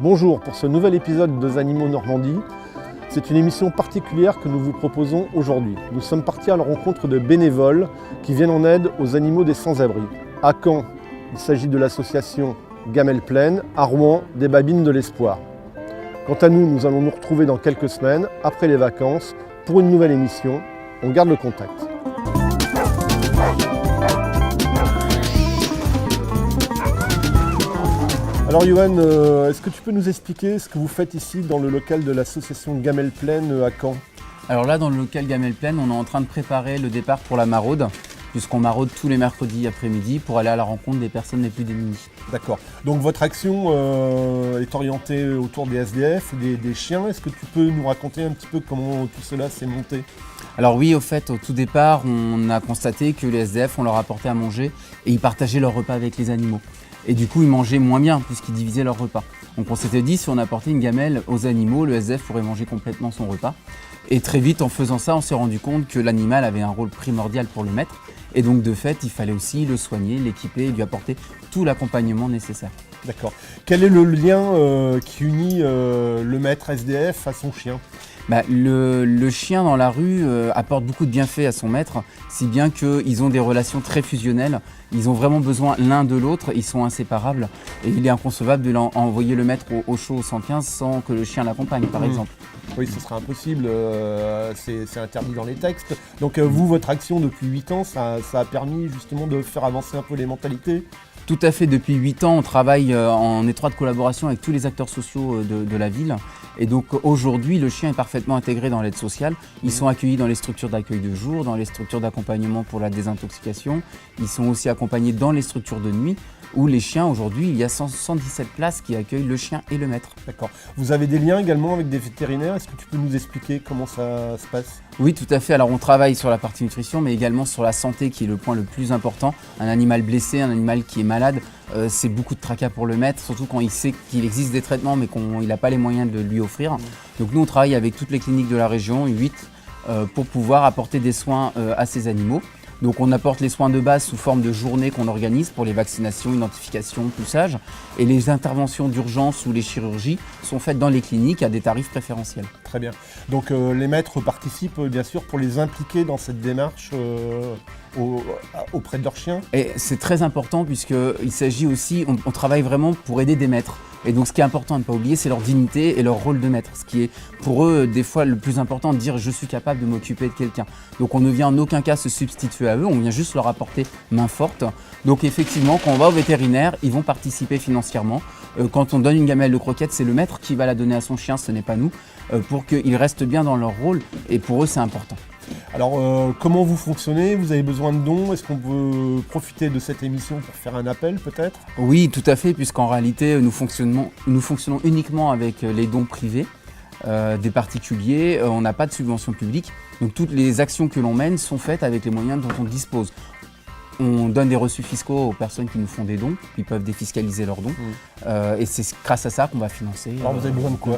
Bonjour, pour ce nouvel épisode de Animaux Normandie, c'est une émission particulière que nous vous proposons aujourd'hui. Nous sommes partis à la rencontre de bénévoles qui viennent en aide aux animaux des sans-abri. À Caen, il s'agit de l'association Gamelle Plaine, à Rouen, des Babines de l'Espoir. Quant à nous, nous allons nous retrouver dans quelques semaines, après les vacances, pour une nouvelle émission. On garde le contact. Alors Johan, est-ce que tu peux nous expliquer ce que vous faites ici dans le local de l'association Gamelle Plaine à Caen? Alors là, dans le local Gamelle Plaine, on est en train de préparer le départ pour la maraude, puisqu'on maraude tous les mercredis après-midi pour aller à la rencontre des personnes les plus démunies. D'accord. Donc votre action est orientée autour des SDF, des chiens. Est-ce que tu peux nous raconter un petit peu comment tout cela s'est monté? Alors oui, au fait, au tout départ, on a constaté que les SDF, on leur apportait à manger et ils partageaient leur repas avec les animaux. Et du coup, ils mangeaient moins bien puisqu'ils divisaient leur repas. Donc on s'était dit, si on apportait une gamelle aux animaux, le SDF pourrait manger complètement son repas. Et très vite, en faisant ça, on s'est rendu compte que l'animal avait un rôle primordial pour le maître. Et donc de fait, il fallait aussi le soigner, l'équiper et lui apporter tout l'accompagnement nécessaire. D'accord. Quel est le lien qui unit le maître SDF à son chien? Le chien dans la rue apporte beaucoup de bienfaits à son maître, si bien qu'ils ont des relations très fusionnelles. Ils ont vraiment besoin l'un de l'autre, ils sont inséparables. Et il est inconcevable de envoyer le maître au chaud au 115 sans que le chien l'accompagne, par exemple. Oui, ce serait impossible, c'est interdit dans les textes. Donc vous, votre action depuis 8 ans, ça a permis justement de faire avancer un peu les mentalités? Tout à fait, depuis 8 ans, on travaille en étroite collaboration avec tous les acteurs sociaux de la ville. Et donc aujourd'hui, le chien est parfaitement intégré dans l'aide sociale. Ils sont accueillis dans les structures d'accueil de jour, dans les structures d'accompagnement pour la désintoxication. Ils sont aussi accompagnés dans les structures de nuit, où les chiens, aujourd'hui, il y a 117 places qui accueillent le chien et le maître. D'accord. Vous avez des liens également avec des vétérinaires. Est-ce que tu peux nous expliquer comment ça se passe? Oui, tout à fait. Alors on travaille sur la partie nutrition, mais également sur la santé qui est le point le plus important. Un animal blessé, un animal qui est malade, c'est beaucoup de tracas pour le maître, surtout quand il sait qu'il existe des traitements mais qu'il n'a pas les moyens de lui offrir. Donc nous on travaille avec toutes les cliniques de la région, 8, pour pouvoir apporter des soins à ces animaux. Donc on apporte les soins de base sous forme de journées qu'on organise pour les vaccinations, identification, poussage. Et les interventions d'urgence ou les chirurgies sont faites dans les cliniques à des tarifs préférentiels. Très bien. Donc les maîtres participent bien sûr pour les impliquer dans cette démarche auprès de leurs chiens. Et c'est très important puisqu'il s'agit aussi, on travaille vraiment pour aider des maîtres. Et donc ce qui est important à ne pas oublier, c'est leur dignité et leur rôle de maître. Ce qui est pour eux des fois le plus important, de dire je suis capable de m'occuper de quelqu'un. Donc on ne vient en aucun cas se substituer à eux, on vient juste leur apporter main forte. Donc effectivement, quand on va au vétérinaire, ils vont participer financièrement. Quand on donne une gamelle de croquettes, c'est le maître qui va la donner à son chien, ce n'est pas nous, pour qu'ils restent bien dans leur rôle. Et pour eux, c'est important. Alors, comment vous fonctionnez? Vous avez besoin de dons? Est-ce qu'on peut profiter de cette émission pour faire un appel peut-être? Oui, tout à fait, puisqu'en réalité, nous fonctionnons uniquement avec les dons privés des particuliers. On n'a pas de subvention publique. Donc toutes les actions que l'on mène sont faites avec les moyens dont on dispose. On donne des reçus fiscaux aux personnes qui nous font des dons, qui peuvent défiscaliser leurs dons. Et c'est grâce à ça qu'on va financer. Alors vous avez besoin de quoi?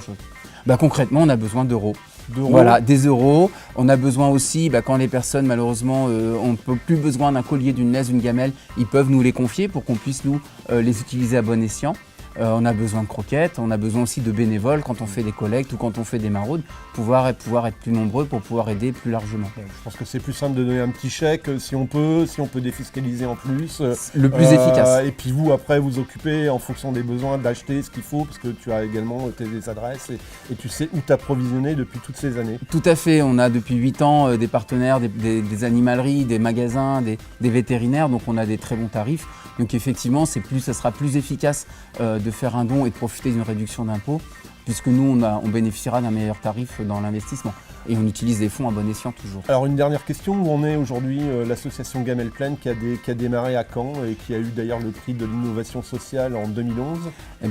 Concrètement, on a besoin d'euros. D'euros. Voilà, des euros. On a besoin aussi, quand les personnes, malheureusement, on ne peut plus besoin d'un collier, d'une laisse, d'une gamelle, ils peuvent nous les confier pour qu'on puisse nous les utiliser à bon escient. On a besoin de croquettes, on a besoin aussi de bénévoles quand on fait des collectes ou quand on fait des maraudes, pouvoir être plus nombreux pour pouvoir aider plus largement. Je pense que c'est plus simple de donner un petit chèque si on peut défiscaliser en plus. Le plus efficace. Et puis vous, après, vous occupez en fonction des besoins d'acheter ce qu'il faut, parce que tu as également tes adresses et tu sais où t'approvisionner depuis toutes ces années. Tout à fait, on a depuis 8 ans des partenaires, des animaleries, des magasins, des vétérinaires, donc on a des très bons tarifs. Donc effectivement, ça sera plus efficace de faire un don et de profiter d'une réduction d'impôt, puisque nous, on bénéficiera d'un meilleur tarif dans l'investissement. Et on utilise des fonds à bon escient toujours. Alors une dernière question, où en est aujourd'hui l'association Gamelle Plaine qui a démarré à Caen et qui a eu d'ailleurs le prix de l'innovation sociale en 2011?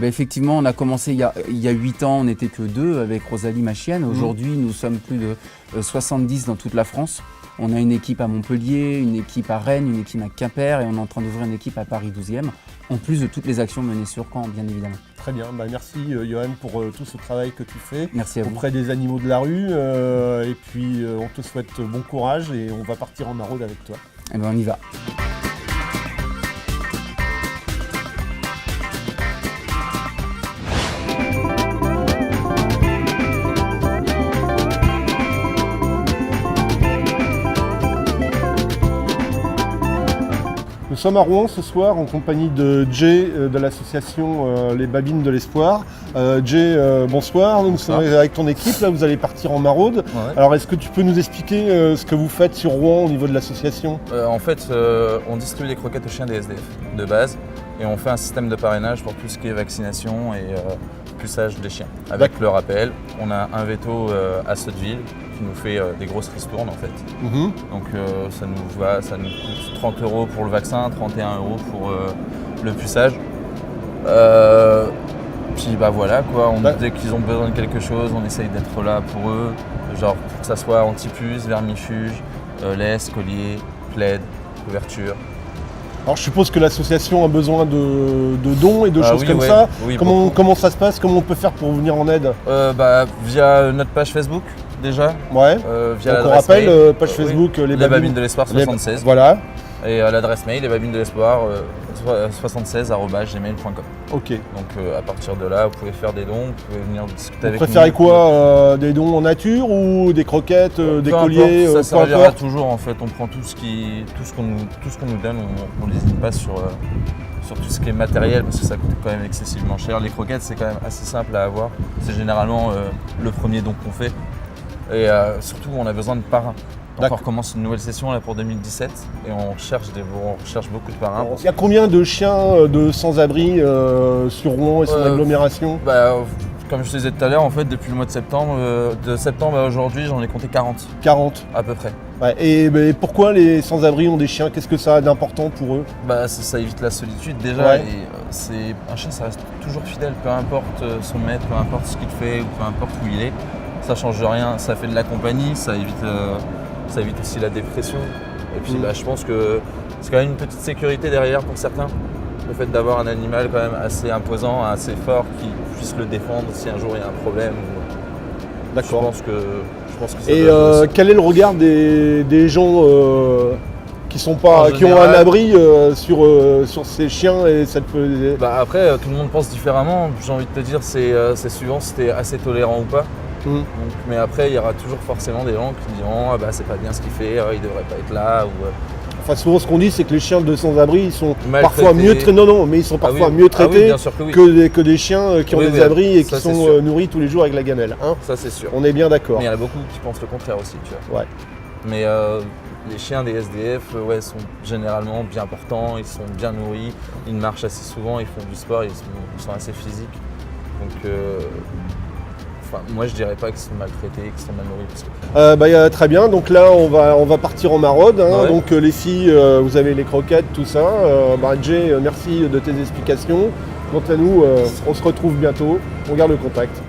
Effectivement, on a commencé il y a 8 ans, on n'était que 2 avec Rosalie, ma chienne. Aujourd'hui, nous sommes plus de 70 dans toute la France. On a une équipe à Montpellier, une équipe à Rennes, une équipe à Quimper et on est en train d'ouvrir une équipe à Paris 12e, en plus de toutes les actions menées sur Caen, bien évidemment. Très bien, merci Johan pour tout ce travail que tu fais. Merci à vous. Auprès des animaux de la rue. Et puis on te souhaite bon courage et on va partir en maraude avec toi. On y va. Nous sommes à Rouen ce soir en compagnie de Jay de l'association Les Babines de l'Espoir. Jay, bonsoir. Nous sommes avec ton équipe, là vous allez partir en maraude. Ouais. Alors est-ce que tu peux nous expliquer ce que vous faites sur Rouen au niveau de l'association? En fait, on distribue des croquettes aux chiens des SDF de base et on fait un système de parrainage pour tout ce qui est vaccination et puçage des chiens. Avec le rappel, on a un veto à Sotteville qui nous fait des grosses ristournes en fait. Donc ça nous coûte 30 € pour le vaccin, 31 € pour le puçage. Puis bah voilà quoi, dès qu'ils ont besoin de quelque chose, on essaye d'être là pour eux, genre pour que ça soit anti-puce, vermifuge, laisse, collier, plaid, couverture. Alors je suppose que l'association a besoin de dons et de choses comme ça. Oui, comment ça se passe? Comment on peut faire pour venir en aide? Via notre page Facebook déjà. Ouais. Via donc on rappelle, page Facebook Les Babines de l'Espoir 76. Voilà. Et l'adresse mail, lesbabines de l'espoir 76@gmail.com. Ok. Donc à partir de là, vous pouvez faire des dons, vous pouvez venir discuter avec nous. Vous préférez quoi, des dons en nature ou des croquettes, des colliers? Ça servira toujours en fait. On prend tout ce qu'on nous donne, on n'hésite pas sur tout ce qui est matériel parce que ça coûte quand même excessivement cher. Les croquettes, c'est quand même assez simple à avoir. C'est généralement le premier don qu'on fait. Et surtout, on a besoin de parrains. Donc on recommence une nouvelle session là, pour 2017 et on recherche beaucoup de parrains. Il y a combien de chiens de sans-abri sur Rouen et son agglomération? Comme je te disais tout à l'heure, en fait, depuis le mois de septembre à aujourd'hui, j'en ai compté 40. 40 à peu près. Ouais, et pourquoi les sans-abri ont des chiens? Qu'est-ce que ça a d'important pour eux? Ça évite la solitude déjà. Ouais. Et un chien, ça reste toujours fidèle, peu importe son maître, peu importe ce qu'il fait ou peu importe où il est. Ça change rien, ça fait de la compagnie, ça évite aussi la dépression. Et puis je pense que c'est quand même une petite sécurité derrière pour certains. Le fait d'avoir un animal quand même assez imposant, assez fort, qui puisse le défendre si un jour il y a un problème. D'accord. Je pense que ça Et quel est le regard des gens qui ont un abri sur ces chiens et cette... Après, tout le monde pense différemment. J'ai envie de te dire, c'est suivant si tu es assez tolérant ou pas. Donc, mais après, il y aura toujours forcément des gens qui diront c'est pas bien ce qu'il fait, il devrait pas être là. Enfin, souvent, ce qu'on dit, c'est que les chiens de sans-abri, ils sont parfois mieux traités. Mais ils sont parfois mieux traités que des chiens qui ont des abris et qui sont nourris tous les jours avec la gamelle. Hein, ça, c'est sûr. On est bien d'accord. Mais il y en a beaucoup qui pensent le contraire aussi, tu vois. Ouais. Mais les chiens des SDF sont généralement bien portants, ils sont bien nourris, ils marchent assez souvent, ils font du sport, ils sont assez physiques. Donc, moi je dirais pas qu'ils sont maltraités, qu'ils sont mal nourris. Très bien, donc là on va partir en maraude. Hein. Ouais. Donc les filles, vous avez les croquettes, tout ça. Jay, merci de tes explications. Quant à nous, on se retrouve bientôt, on garde le contact.